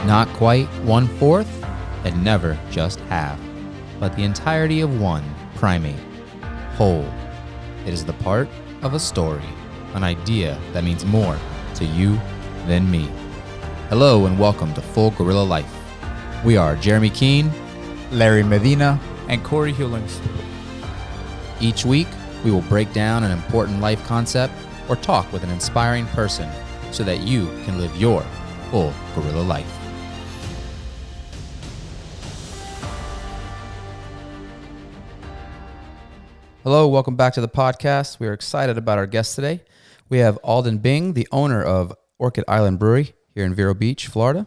Not quite 1/4, and never just half, but the entirety of one primate, whole. It is the part of a story, an idea that means more to you than me. Hello and welcome to Full Gorilla Life. We are Jeremy Keene, Larry Medina, and Corey Hewlings. Each week, we will break down an important life concept or talk with an inspiring person so that you can live your full gorilla life. Hello, welcome back to the podcast. We are excited about our guest today. We have Alden Bing, the owner of Orchid Island Brewery here in Vero Beach, Florida.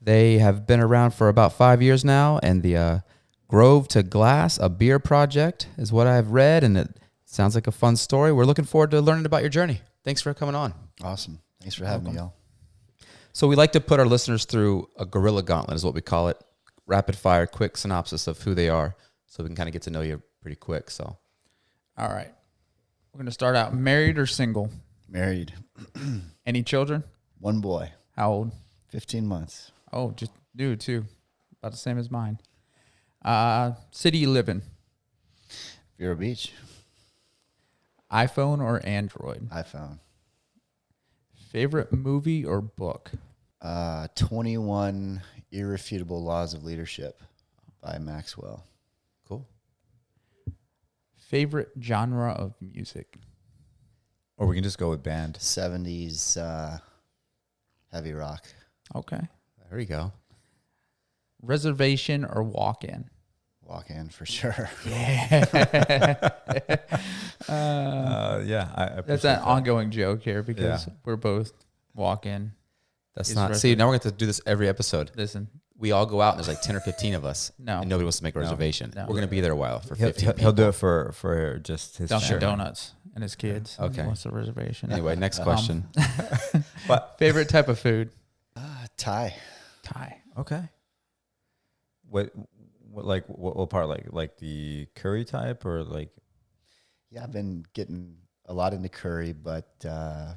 They have been around for about 5 years now, and the Grove to Glass, a beer project, is what I've read, and it sounds like a fun story. We're looking forward to learning about your journey. Thanks for coming on. Awesome. Thanks for having me, y'all. So we like to put our listeners through a gorilla gauntlet is what we call it. Rapid fire, quick synopsis of who they are so we can kind of get to know you pretty quick. So, all right. We're going to start out married or single? Married. Any children? One boy. How old? 15 months. Oh, just new too. About the same as mine. City you live in? Vero Beach. iPhone or Android? iPhone. Favorite movie or book? 21 Irrefutable Laws of Leadership by Maxwell. Cool. Favorite genre of music? Or we can just go with band. 70s heavy rock. Okay. There you go. Reservation or walk-in? Walk in for sure. Yeah. I That's an ongoing joke here because we're both walk-in. That's not. See, now we're going to do this every episode. Listen. We all go out and there's like 10 or 15 of us. No. And nobody wants to make a reservation. No. We're going to be there a while for 15 people. He'll do it for just his Dunkin' family. Donuts and his kids. Okay. What's the reservation? Anyway, next question. But favorite type of food? Thai. Thai. Okay. What part like the curry type or like? Yeah, I've been getting a lot into curry, but Or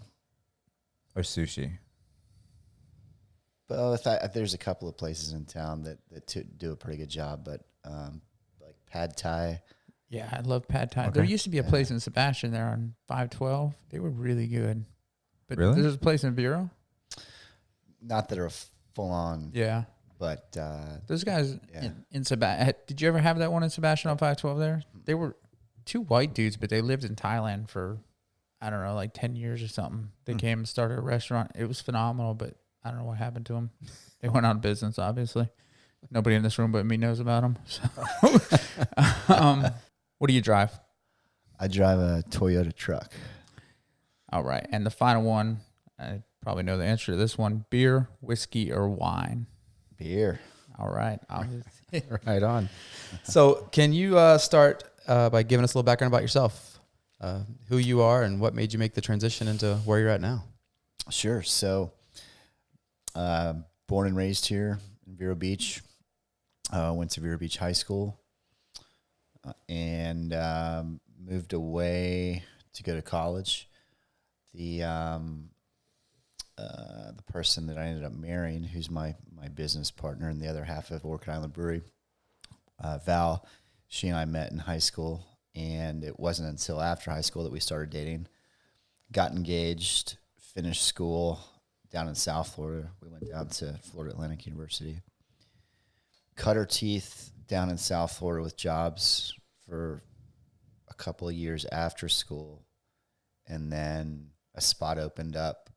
sushi. both. There's a couple of places in town that do a pretty good job, but like pad Thai. Yeah, I love pad Thai. Okay. There used to be a place in Sebastian there on 512. They were really good. But Really? there's a place in Vero? Not that are full on, Yeah. but Those guys Yeah. in Sebastian. Did you ever have that one in Sebastian on 512 there? They were two white dudes, but they lived in Thailand for, I don't know, like 10 years or something. They came and started a restaurant. It was phenomenal, but I don't know what happened to them. They went out of business, obviously. Nobody in this room but me knows about them. So. What do you drive? I drive a Toyota truck. All right. And the final one, I probably know the answer to this one. Beer, whiskey, or wine? Beer. All right. Right on. So can you start by giving us a little background about yourself, who you are and what made you make the transition into where you're at now? Sure. So, born and raised here in Vero Beach. Went to Vero Beach High School and moved away to go to college. The person that I ended up marrying, who's my business partner and the other half of Orchid Island Brewery, Val, she and I met in high school, and it wasn't until after high school that we started dating. Got engaged, finished school down in South Florida. We went down to Florida Atlantic University. Cut our teeth down in South Florida with jobs for a couple of years after school, and then a spot opened up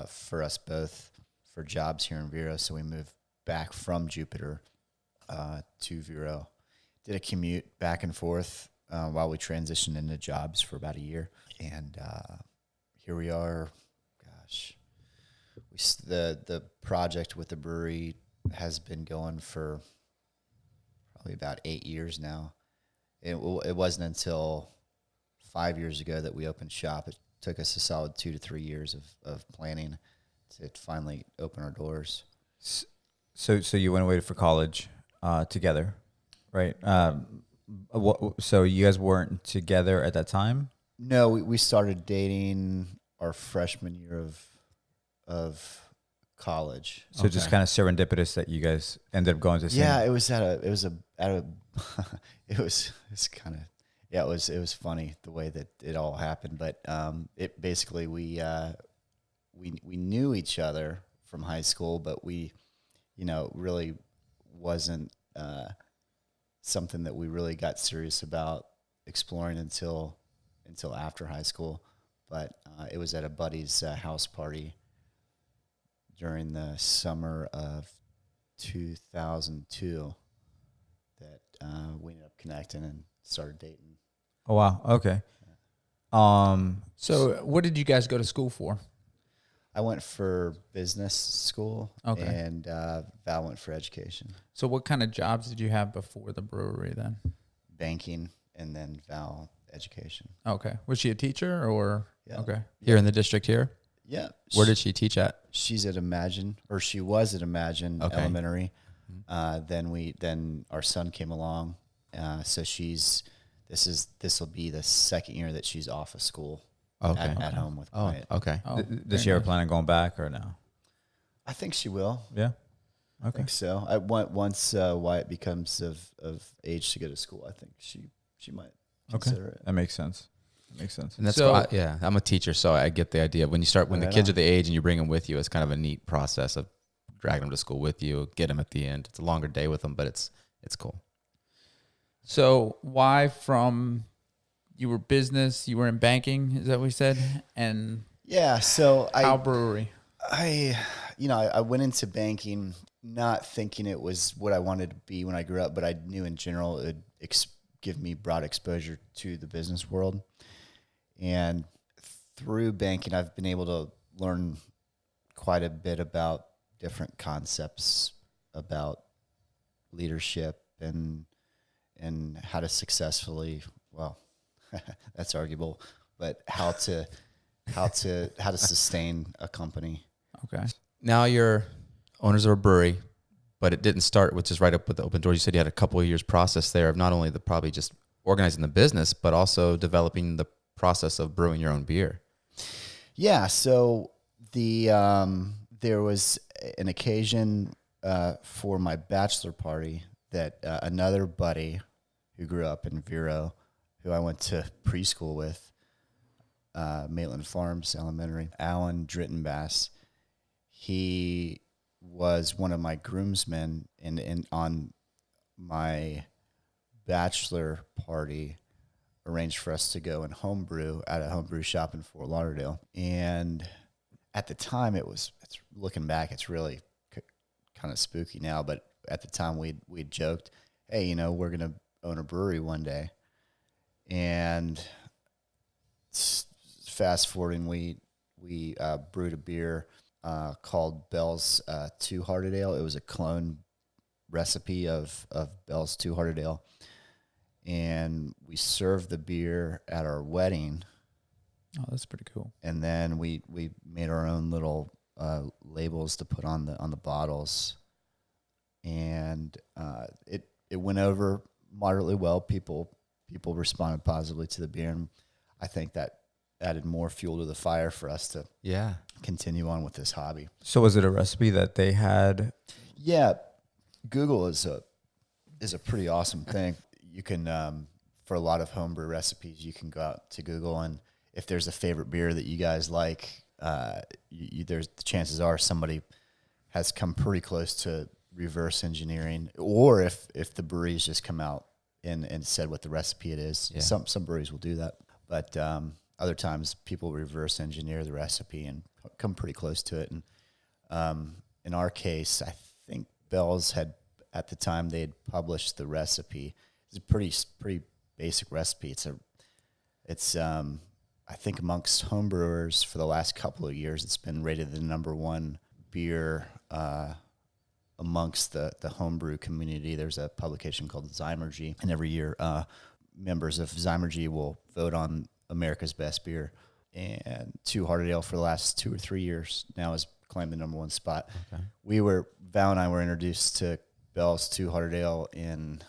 for us both for jobs here in Vero, so we moved back from Jupiter to Vero. Did a commute back and forth while we transitioned into jobs for about a year, and here we are. Gosh, the project with the brewery has been going for probably about 8 years now. It wasn't until 5 years ago that we opened shop. It took us a solid 2 to 3 years of planning to finally open our doors. So you went away for college together, right? So you guys weren't together at that time? No, we started dating our freshman year of college. So just kind of serendipitous that you guys ended up going to the same. Yeah, it was it's kind of, yeah, it was funny the way that it all happened. But it basically, we knew each other from high school, but we, really wasn't something that we really got serious about exploring until after high school. But it was at a buddy's house party during the summer of 2002 that we ended up connecting and started dating. Oh wow. Okay. So what did you guys go to school for? I went for business school, Okay. and Val went for education, So what kind of jobs did you have before the brewery then? banking, and then Val education. Okay. Was she a teacher or? Yeah. Okay. Here in the district here? Yeah. Where did she teach at? She's at Imagine, or she was at Imagine Okay. Elementary. Then our son came along. So this will be the second year that she's off of school. Okay. At home with Oh, Quiet. okay. Oh, Does she ever plan on going back or no? I think she will. Yeah. I Okay. think so. Once Wyatt becomes of age to go to school, I think she might consider it. That makes sense. And that's So- yeah, I'm a teacher, so I get the idea. When the Right kids on. are the age and you bring them with you, it's kind of a neat process of dragging them to school with you, get them at the end. It's a longer day with them, but it's cool. So why from, you were business, you were in banking, is that what we said? And Yeah. So how brewery? I went into banking not thinking it was what I wanted to be when I grew up, but I knew in general it would give me broad exposure to the business world. And through banking, I've been able to learn quite a bit about different concepts about leadership and how to successfully, well, that's arguable, but how to sustain a company. Okay. Now you're owners of a brewery, but it didn't start with just right up with the open doors. You said you had a couple of years process there of not only probably just organizing the business, but also developing the process of brewing your own beer. Yeah, so there was an occasion for my bachelor party that another buddy who grew up in Vero, who I went to preschool with, Maitland Farms Elementary, Alan Drittenbass, he was one of my groomsmen, and on my bachelor party arranged for us to go and homebrew at a homebrew shop in Fort Lauderdale. And at the time, it's looking back, it's really kind of spooky now, but at the time we'd joked, hey, we're going to own a brewery one day. And fast forwarding, we brewed a beer called Bell's Two Hearted Ale. It was a clone recipe of Bell's Two Hearted Ale. And we served the beer at our wedding. Oh, that's pretty cool. And then we made our own little labels to put on the bottles. And it went over moderately well. People responded positively to the beer, and I think that added more fuel to the fire for us to continue on with this hobby. So was it a recipe that they had? Yeah, Google is a pretty awesome thing. You can for a lot of homebrew recipes, you can go out to Google, and if there's a favorite beer that you guys like, there's the chances are somebody has come pretty close to reverse engineering, or if the breweries just come out and said what the recipe it is. Yeah. Some breweries will do that, but other times people reverse engineer the recipe and come pretty close to it. And in our case, I think Bell's had, at the time they had published the recipe. It's a pretty basic recipe. It's I think amongst homebrewers for the last couple of years, it's been rated the number one beer amongst the homebrew community. There's a publication called Zymergy, and every year members of Zymergy will vote on America's best beer. And Two Hearted Ale for the last 2 or 3 years now has claimed the number one spot. Okay. Val and I were introduced to Bell's Two Hearted Ale in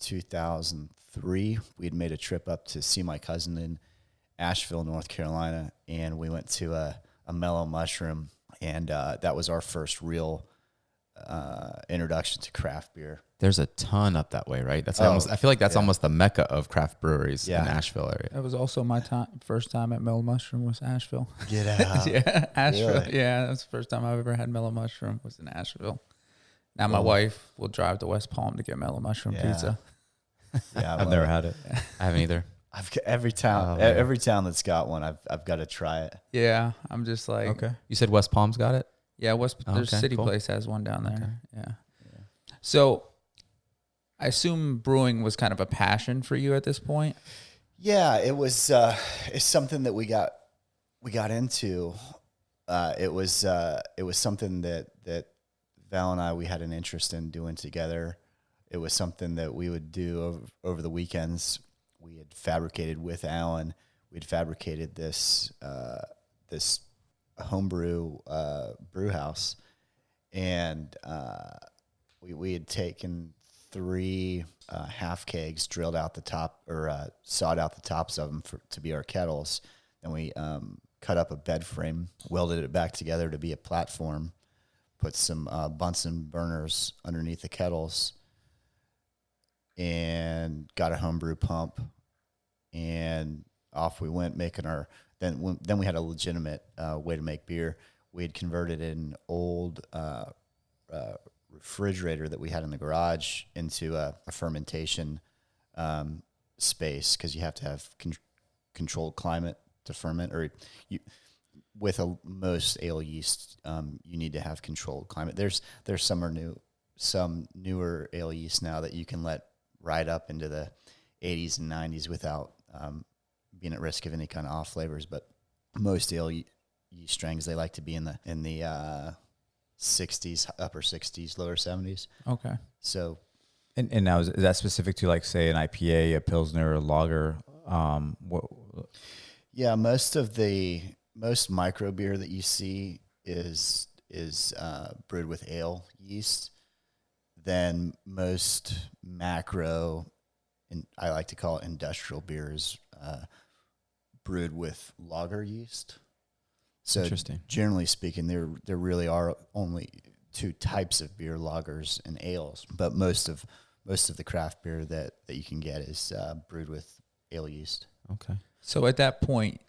2003. We had made a trip up to see my cousin in Asheville, North Carolina, and we went to a Mellow Mushroom And that was our first real introduction to craft beer. There's a ton up that way, right? That's Oh, almost. I feel like that's yeah. almost the mecca of craft breweries Yeah. in the Asheville area. That was also my first time at Mellow Mushroom was Asheville. Get out. Yeah, Asheville. Really? Yeah, that's the first time I've ever had Mellow Mushroom was in Asheville. Now my Cool. wife will drive to West Palm to get Mellow Mushroom Yeah. pizza. Yeah, I've never had it. I haven't either. every town. Oh, man. Every town that's got one, I've got to try it. Yeah, I'm just like, Okay. You said West Palm's got it. yeah, there's Okay, City cool. Place has one down there. Yeah. So I assume brewing was kind of a passion for you at this point. Yeah, it was. It's something that we got into. It was something that Val and I we had an interest in doing together. It was something that we would do over the weekends. We had fabricated with Alan. We'd fabricated this homebrew brew house, and we had taken 3 half kegs, drilled out the top or sawed out the tops of them to be our kettles. Then we cut up a bed frame, welded it back together to be a platform, put some Bunsen burners underneath the kettles, and got a homebrew pump, and off we went making our. Then we had a legitimate way to make beer. We had converted an old refrigerator that we had in the garage into a fermentation space, because you have to have controlled climate to ferment, or with most ale yeast, you need to have controlled climate. There's some newer ale yeast now that you can let ride up into the 80s and 90s without being at risk of any kind of off flavors. But most ale yeast strengths, they like to be in the 60s, upper 60s, lower 70s. Okay. So, And now is that specific to, like, say, an IPA, a Pilsner, a lager? yeah, most micro beer that you see is brewed with ale yeast. Then most macro, and I like to call it industrial beers, brewed with lager yeast. So Interesting. generally speaking, there really are only 2 types of beer, lagers and ales. But most of the craft beer that you can get is brewed with ale yeast. Okay. So at that point,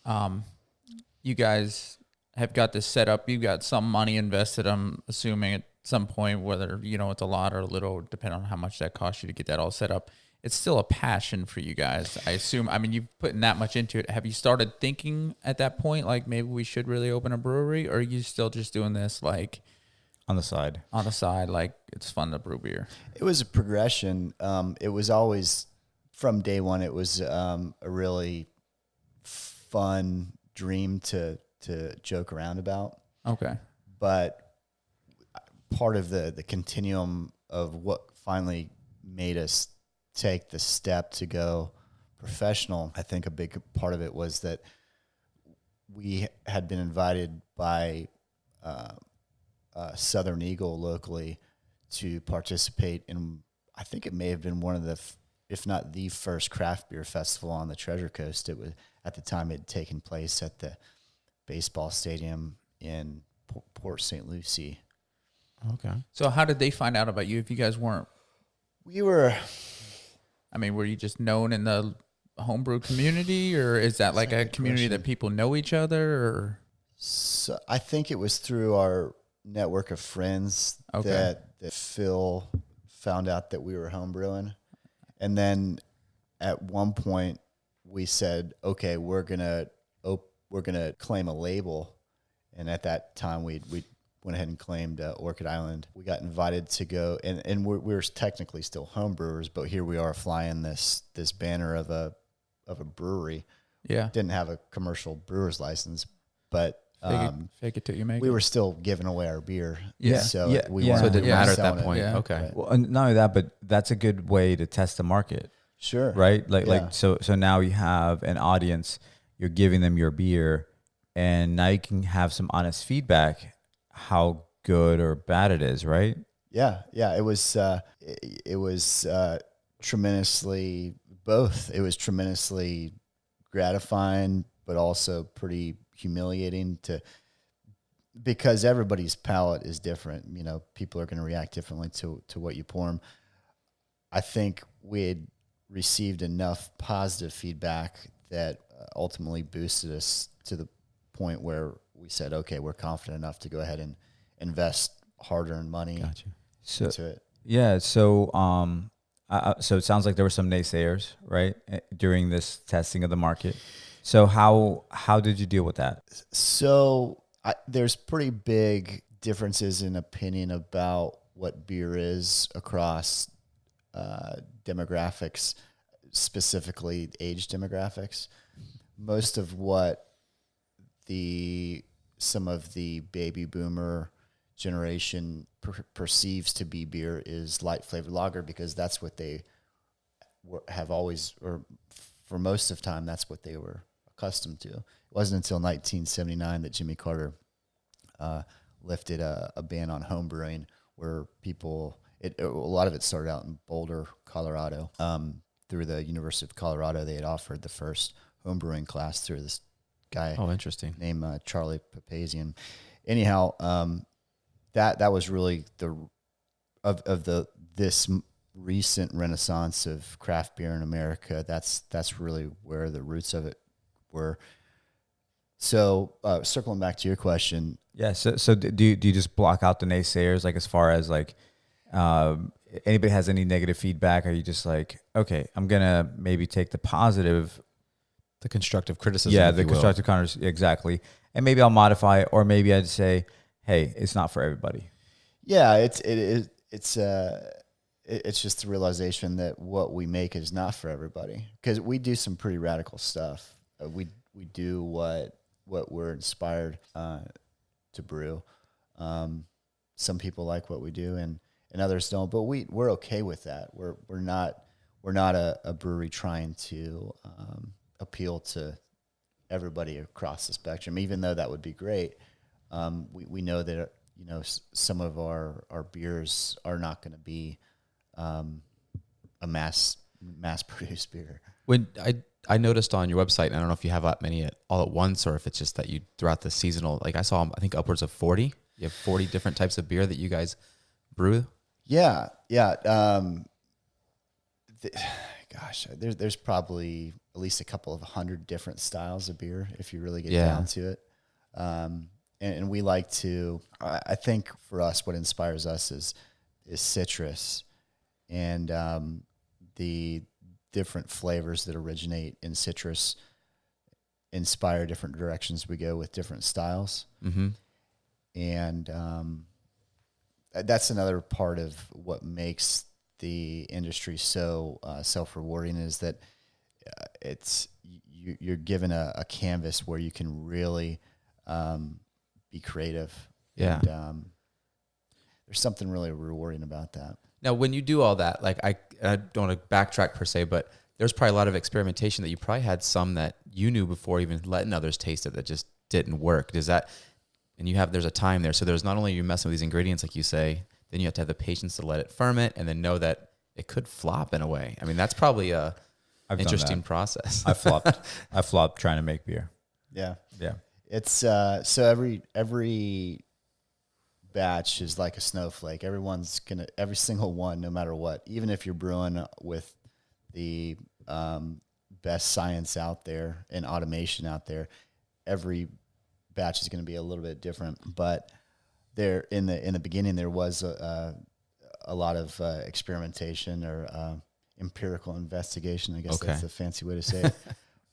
you guys have got this set up. You've got some money invested, I'm assuming, at some point, whether, it's a lot or a little, depending on how much that costs you to get that all set up. It's still a passion for you guys, I assume. I mean, you've put that much into it. Have you started thinking at that point, like, maybe we should really open a brewery? Or are you still just doing this, like, On the side. like, it's fun to brew beer? It was a progression. It was always, from day one, it was a really fun dream to joke around about. Okay. But part of the continuum of what finally made us take the step to go professional, I think a big part of it was that we had been invited by Southern Eagle locally to participate in, I think it may have been one of the, if not the first craft beer festival on the Treasure Coast. It was, at the time, it had taken place at the baseball stadium in Port St. Lucie. Okay. So how did they find out about you if you guys weren't? We were... I mean, were you just known in the homebrew community, or is that like a community that people know each other? Or So I think it was through our network of friends that Phil found out that we were homebrewing. And then at one point we said, okay, we're gonna claim a label. And at that time we went ahead and claimed Orchid Island. We got invited to go, and we're technically still homebrewers, but here we are flying this banner of a brewery. yeah, Didn't have a commercial brewer's license, but fake it till you make we it. were still giving away our beer. Yeah. So Yeah. we Yeah. So it didn't Yeah. matter at selling that it. point. Yeah. Okay. Right. Well, and not only that, but that's a good way to test the market, Sure. right? Yeah. Like so now you have an audience, you're giving them your beer, and now you can have some honest feedback how good or bad it is, right? Yeah. It was tremendously both. It was tremendously gratifying, but also pretty humiliating to because everybody's palate is different. You know, people are going to react differently to what you pour them. I think we had received enough positive feedback that ultimately boosted us to the point where we said, okay, we're confident enough to go ahead and invest hard-earned money into it. Yeah. So, so it sounds like there were some naysayers, right, during this testing of the market. So how did you deal with that? So there's pretty big differences in opinion about what beer is across demographics, specifically age demographics. Most of what some of the baby boomer generation perceives to be beer is light flavored lager, because that's what they have always, or for most of time, that's what they were accustomed to. It wasn't until 1979 that Jimmy Carter lifted a ban on home brewing, where people, a lot of it started out in Boulder, Colorado. Through the University of Colorado, they had offered the first home brewing class through this guy. Oh, interesting. Named Charlie Papazian. Anyhow, that was really this recent renaissance of craft beer in America. That's really where the roots of it were. So circling back to your question. Yeah. So do you just block out the naysayers, like as far as like anybody has any negative feedback? Are you just like, okay, I'm gonna maybe take the positive, the constructive criticism? Yeah, the constructive counters, exactly, and maybe I'll modify it, or maybe I'd say, hey, it's not for everybody. Yeah, it's just the realization that what we make is not for everybody, because we do some pretty radical stuff. We do what we're inspired to brew. Some people like what we do, and others don't. But we're okay with that. We're not a brewery trying to appeal to everybody across the spectrum. Even though that would be great, we know that some of our beers are not going to be a mass produced beer. When I noticed on your website, and I don't know if you have that many all at once, or if it's just that you throughout the seasonal, like I saw, I think upwards of 40. You have 40 different types of beer that you guys brew. Yeah. Gosh, there's probably at least a couple of 100 different styles of beer if you really get down to it. And we like to, I think for us, what inspires us is citrus, and the different flavors that originate in citrus inspire different directions we go with different styles. Mm-hmm. And that's another part of what makes the industry so self-rewarding, is that you're given a canvas where you can really be creative. Yeah. And there's something really rewarding about that. Now, when you do all that, like I don't want to backtrack per se, but there's probably a lot of experimentation that you probably had some that you knew before even letting others taste it that just didn't work. Does that, and there's a time there. So there's not only you messing with these ingredients, like you say, then you have to have the patience to let it ferment and then know that it could flop in a way. I mean, that's probably a interesting process. I flopped trying to make beer. Yeah. Yeah. It's so every batch is like a snowflake. Every single one, no matter what, even if you're brewing with the best science out there and automation out there, every batch is going to be a little bit different. But there in the beginning, there was a lot of experimentation or empirical investigation. I guess that's a fancy way to say it.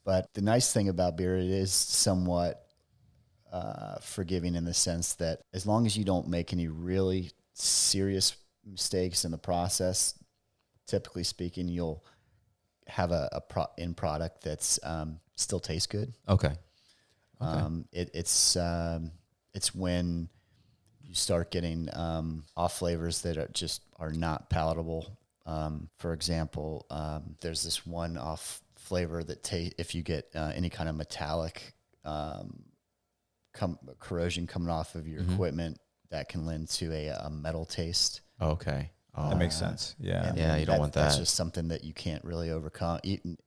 But the nice thing about beer, it is somewhat forgiving in the sense that as long as you don't make any really serious mistakes in the process, typically speaking, you'll have a end product that's still tastes good. Okay. It's when you start getting off flavors that are not palatable. For example, there's this one off flavor that if you get any kind of metallic corrosion coming off of your equipment, that can lend to a metal taste. Okay. Oh. That makes sense. Yeah. Yeah, you don't want that. That's just something that you can't really overcome.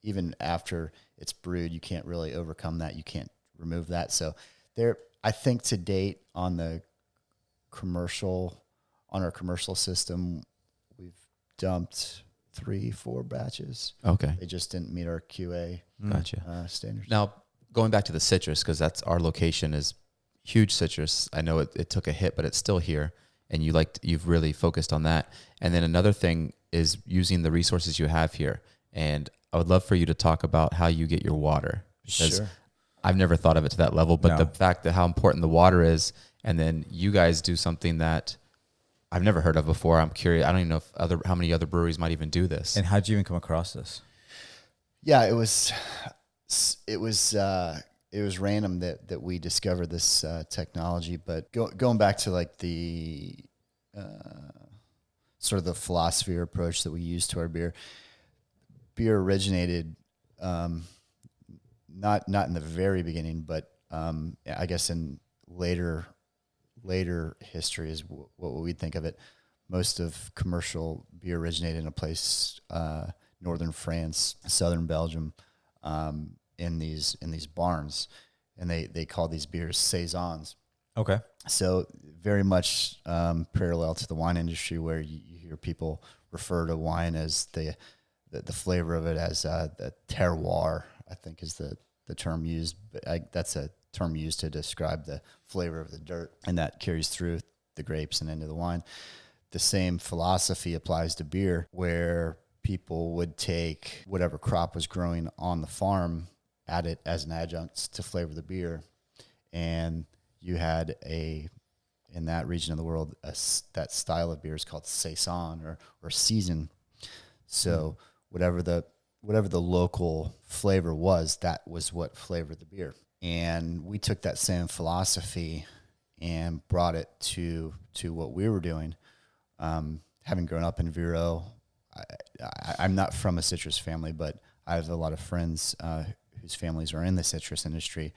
Even after it's brewed, you can't really overcome that. You can't remove that. So I think to date on our commercial system, we've dumped 3-4 batches. Okay. They just didn't meet our QA Gotcha. standards. Now, going back to the citrus, because that's our location is huge citrus. I know it took a hit, but it's still here. And you've really focused on that. And then another thing is using the resources you have here. And I would love for you to talk about how you get your water. Because Sure. I've never thought of it to that level, but No. the fact that how important the water is, and then you guys do something that I've never heard of before. I'm curious. I don't even know how many other breweries might even do this. And how'd you even come across this? Yeah, it was random that we discovered this technology. But going back to like the sort of the philosophy or approach that we use to our beer originated not in the very beginning, but I guess in later history is what we'd think of it. Most of commercial beer originated in a place, northern France, southern Belgium, in these barns, and they call these beers saisons. Okay. So very much parallel to the wine industry, where you hear people refer to wine as the flavor of it as the terroir, I think is the term used. But that's a term used to describe the flavor of the dirt, and that carries through the grapes and into the wine. The same philosophy applies to beer, where people would take whatever crop was growing on the farm, add it as an adjunct to flavor the beer, and you had in that region of the world, that style of beer is called saison or season. So whatever the local flavor was, that was what flavored the beer. And we took that same philosophy and brought it to what we were doing. Having grown up in Vero, I'm not from a citrus family, but I have a lot of friends whose families are in the citrus industry,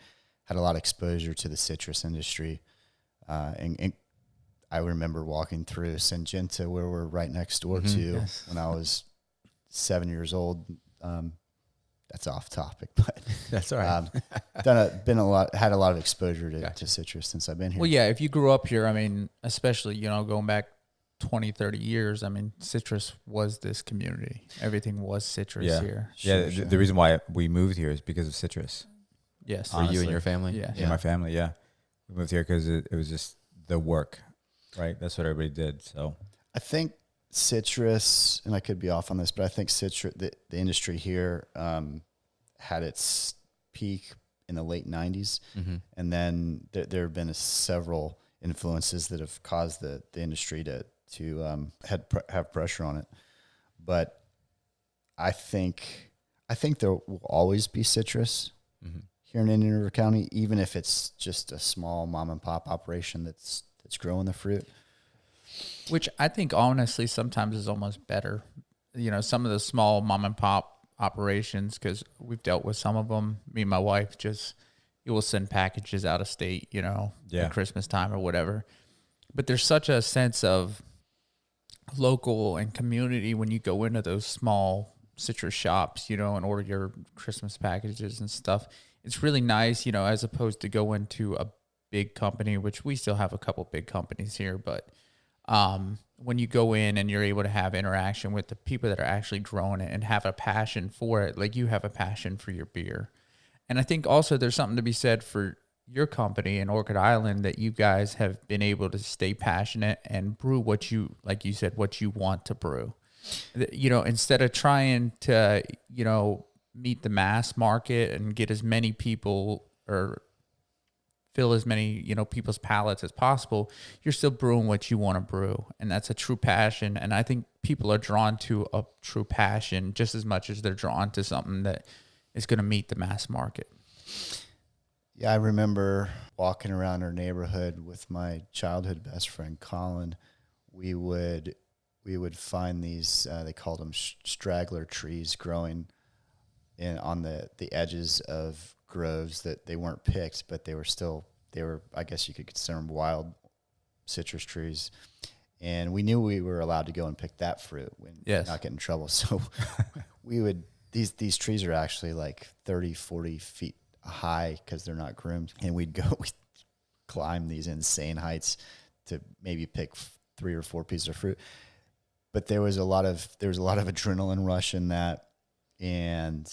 had a lot of exposure to the citrus industry. And I remember walking through Syngenta, where we're right next door to, when I was 7 years old. That's off topic, but That's all right. had a lot of exposure to citrus since I've been here. Well, yeah, if you grew up here, I mean, especially, going back 20, 30 years, I mean, citrus was this community. Everything was citrus here. Yeah. The reason why we moved here is because of citrus. Yes. For you honestly. and your family? Yeah. Yeah, my family, yeah. We moved here because it was just the work, right? That's what everybody did. So I think citrus, and I could be off on this, but I think citrus, the industry here had its peak in the late 90s. Mm-hmm. And then there have been several influences that have caused the industry to have pressure on it. But I think there will always be citrus here in Indian River County, even if it's just a small mom and pop operation that's growing the fruit. Which I think honestly sometimes is almost better. Some of the small mom and pop operations, because we've dealt with some of them. Me and my wife you will send packages out of state, at Christmas time or whatever. But there's such a sense of local and community when you go into those small citrus shops, and order your Christmas packages and stuff. It's really nice, as opposed to go into a big company, which we still have a couple big companies here, but when you go in and you're able to have interaction with the people that are actually growing it and have a passion for it, like you have a passion for your beer. And I think also there's something to be said for your company in Orchid Island, that you guys have been able to stay passionate and brew what you, like you said, what you want to brew. Instead of trying to, meet the mass market and get as many people or fill as many, people's palates as possible, you're still brewing what you want to brew. And that's a true passion. And I think people are drawn to a true passion just as much as they're drawn to something that is going to meet the mass market. Yeah, I remember walking around our neighborhood with my childhood best friend, Colin. We would find these, they called them straggler trees, growing on the edges of groves that they weren't picked, but they were, I guess you could consider them wild citrus trees. And we knew we were allowed to go and pick that fruit and not get in trouble. So these trees are actually like 30, 40 feet high because they're not groomed. And we'd climb these insane heights to maybe pick 3 or 4 pieces of fruit. But there was a lot of adrenaline rush in that, and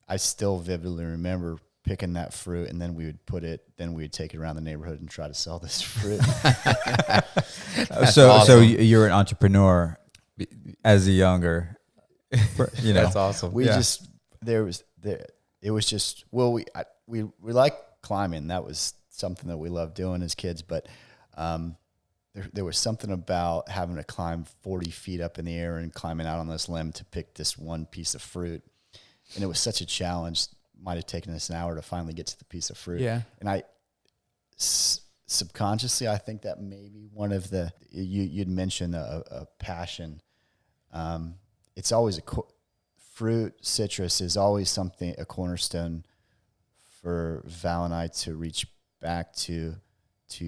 I still vividly remember picking that fruit, and then we would take it around the neighborhood and try to sell this fruit. So you're an entrepreneur as a younger, That's awesome. It was just, well, we like climbing. That was something that we loved doing as kids, but there was something about having to climb 40 feet up in the air and climbing out on this limb to pick this one piece of fruit. And it was such a challenge. Might have taken us an hour to finally get to the piece of fruit. Yeah. And subconsciously, I think that maybe one of you'd mentioned a passion. It's always fruit, citrus is always a cornerstone for Val and I to reach back to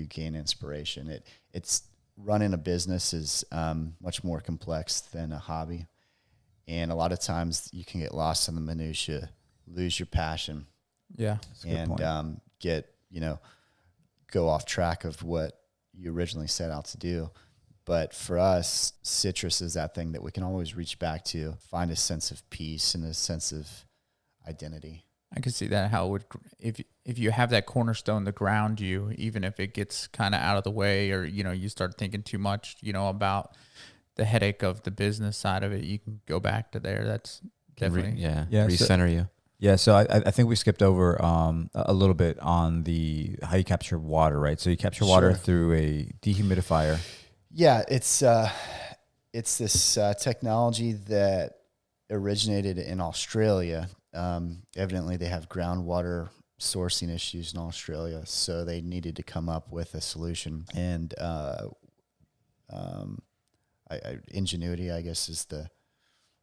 gain inspiration. It's running a business is much more complex than a hobby. And a lot of times you can get lost in the minutia, lose your passion. Yeah. And go off track of what you originally set out to do. But for us, citrus is that thing that we can always reach back to, find a sense of peace and a sense of identity. I can see that how it would, if you have that cornerstone to ground you, even if it gets kind of out of the way, or you start thinking too much about the headache of the business side of it, you can go back to there. That's definitely recenter you. Yeah, so I think we skipped over a little bit on how you capture water, right? So you capture water through a dehumidifier. Yeah, it's this technology that originated in Australia. Evidently, they have groundwater sourcing issues in Australia, so they needed to come up with a solution. And ingenuity, I guess, is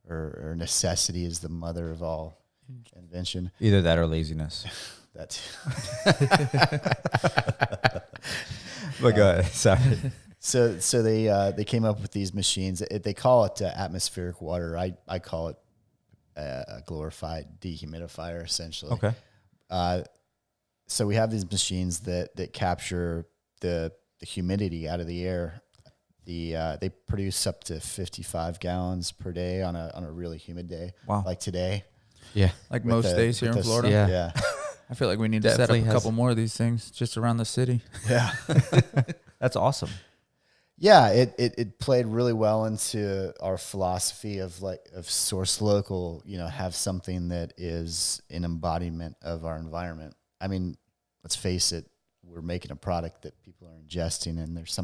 or necessity is the mother of all invention. Either that or laziness. That's. But go ahead. Sorry. So they came up with these machines. They call it atmospheric water. I call it a glorified dehumidifier, essentially. Okay. So we have these machines that capture the humidity out of the air. They produce up to 55 gallons per day on a really humid day. Wow. Like today. Yeah. like most days here in Florida. Yeah. I feel like we need to set up Definitely a has- couple more of these things just around the city. Yeah. That's awesome. Yeah, it played really well into our philosophy of source local, have something that is an embodiment of our environment. I mean, let's face it, we're making a product that people are ingesting, and there's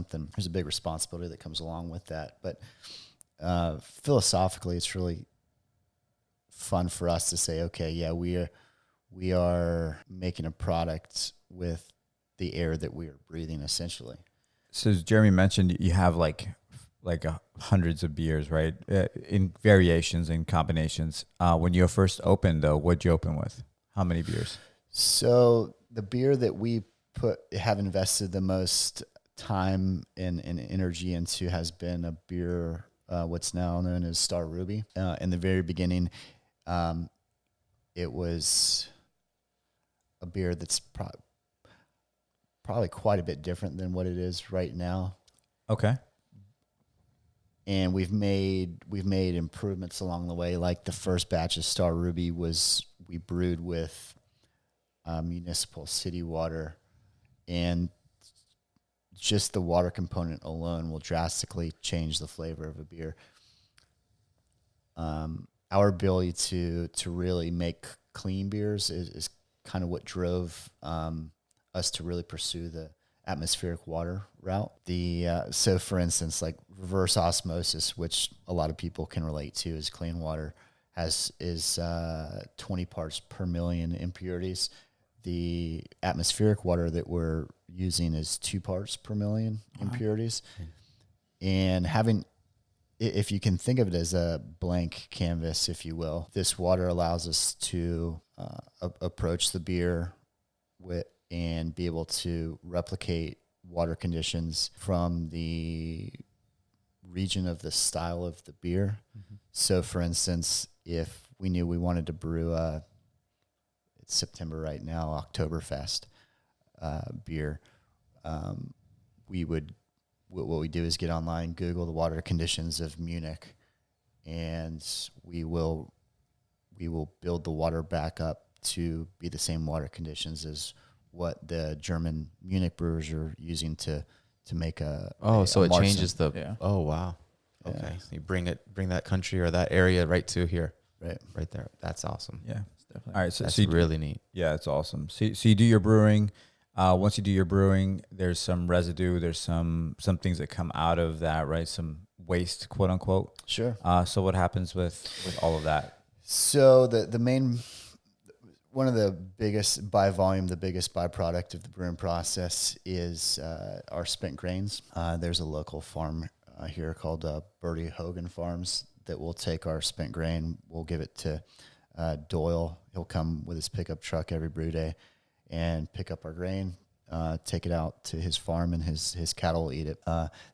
a big responsibility that comes along with that. But philosophically, it's really fun for us to say, okay, yeah, we are making a product with the air that we are breathing, essentially. So as Jeremy mentioned, you have like hundreds of beers, right? In variations and combinations. When you first opened, though, what'd you open with? How many beers? So the beer that we have invested the most time and energy into has been a beer, what's now known as Star Ruby. In the very beginning, it was a beer that's probably quite a bit different than what it is right now. Okay. And we've made improvements along the way. Like the first batch of Star Ruby we brewed with municipal city water, and just the water component alone will drastically change the flavor of a beer. Our ability to really make clean beers is kind of what drove us to really pursue the atmospheric water route. So for instance, like reverse osmosis, which a lot of people can relate to as clean water, is 20 parts per million impurities. The atmospheric water that we're using is 2 parts per million impurities. And if you can think of it as a blank canvas, if you will, this water allows us to approach the beer and be able to replicate water conditions from the region of the style of the beer. Mm-hmm. So, for instance, if we knew we wanted to brew it's September right now, Oktoberfest beer, what we do is get online, Google the water conditions of Munich, and we will build the water back up to be the same water conditions as what the German Munich brewers are using to make so it Marzen. changes the. Yeah. Oh wow. Yeah. Okay, so you bring that country or that area right to here, right there. That's awesome. Yeah. Definitely. All right. So, That's so you, really neat. yeah, it's awesome. So you do your brewing. Once you do your brewing, there's some residue. There's some things that come out of that, right? Some waste, quote unquote. Sure. So what happens with all of that? So the main, one of the biggest by volume, the biggest byproduct of the brewing process is our spent grains. There's a local farm here called Bertie Hogan Farms that will take our spent grain. We'll give it to Doyle. He'll come with his pickup truck every brew day and pick up our grain, take it out to his farm, and his cattle will eat it.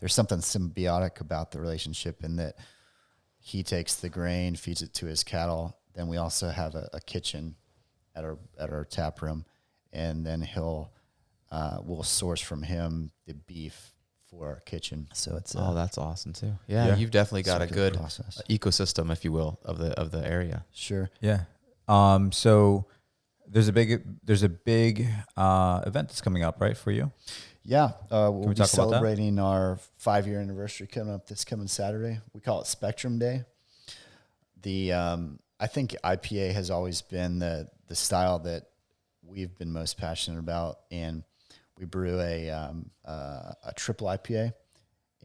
There's something symbiotic about the relationship in that he takes the grain, feeds it to his cattle. Then we also have a kitchen at our tap room, and then we'll source from him the beef for our kitchen. So it's that's awesome too. Yeah, you've definitely got a good process. ecosystem, if you will, of the area. Sure. Yeah. So there's a big event that's coming up, right, for you? Yeah, we'll we be talk about that? celebrating our 5-year anniversary coming up this coming Saturday. We call it Spectrum Day. I think IPA has always been the style that we've been most passionate about, and we brew a triple IPA,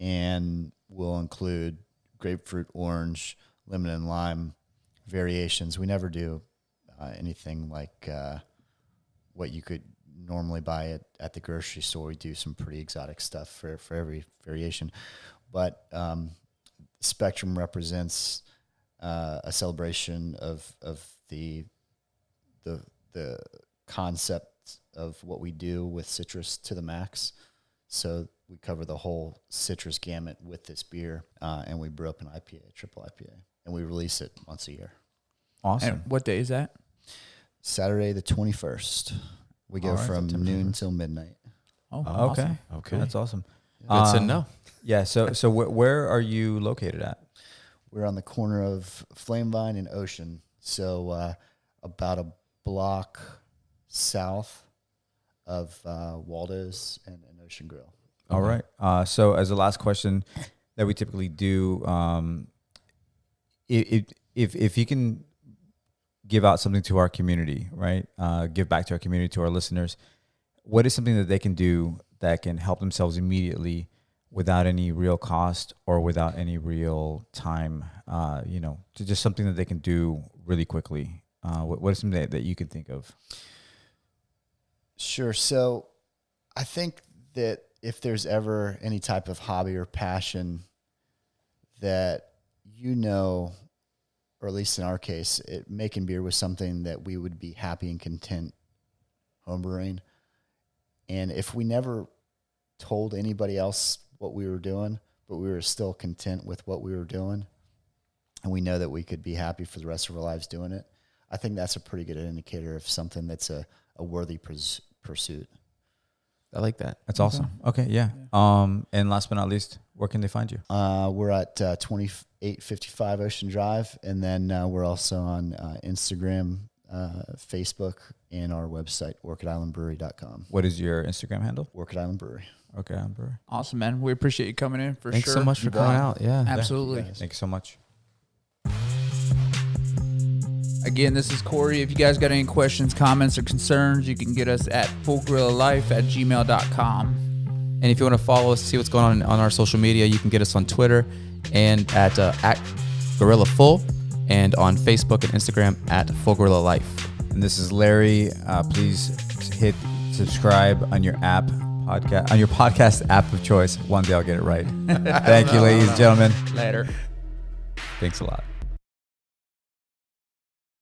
and we'll include grapefruit, orange, lemon, and lime variations. We never do anything like what you could normally buy at the grocery store. We do some pretty exotic stuff for every variation, but Spectrum represents a celebration of the concept of what we do with citrus to the max. So we cover the whole citrus gamut with this beer, and we brew up an IPA, a triple IPA, and we release it once a year. Awesome. And what day is that? Saturday the 21st. We go All right, from September noon 21st. till midnight. Oh, Okay. awesome. Okay, That's awesome. good to know. Yeah. So where are you located at? We're on the corner of Flamevine and Ocean, so about a block south of Waldo's and Ocean Grill. All right. So as the last question that we typically do, if you can give out something to our community, right? Give back to our community, to our listeners. What is something that they can do that can help themselves immediately without any real cost or without any real time? To just something that they can do really quickly. What is something that you can think of? Sure. So I think that if there's ever any type of hobby or passion that or at least in our case, making beer was something that we would be happy and content homebrewing. And if we never told anybody else what we were doing, but we were still content with what we were doing, and we know that we could be happy for the rest of our lives doing it, I think that's a pretty good indicator of something that's a worthy pursuit. I like that. That's awesome. Okay. Yeah. And last but not least, where can they find you? We're at 2855 Ocean Drive, and then we're also on Instagram, Facebook, and our website, orchidislandbrewery.com. What is your Instagram handle? Orchid Island Brewery. Okay. I'm Brewery. Awesome, man. We appreciate you coming in for Thanks sure. so much for coming out. Yeah. Absolutely. Thank you so much. Again, this is Corey. If you guys got any questions, comments, or concerns, you can get us at fullgorillalife@gmail.com. And if you want to follow us, see what's going on our social media, you can get us on Twitter and at Gorilla Full, and on Facebook and Instagram at Full Gorilla Life. And this is Larry. Please hit subscribe on your podcast app of choice. One day I'll get it right. Thank you, ladies and gentlemen. Later. Thanks a lot.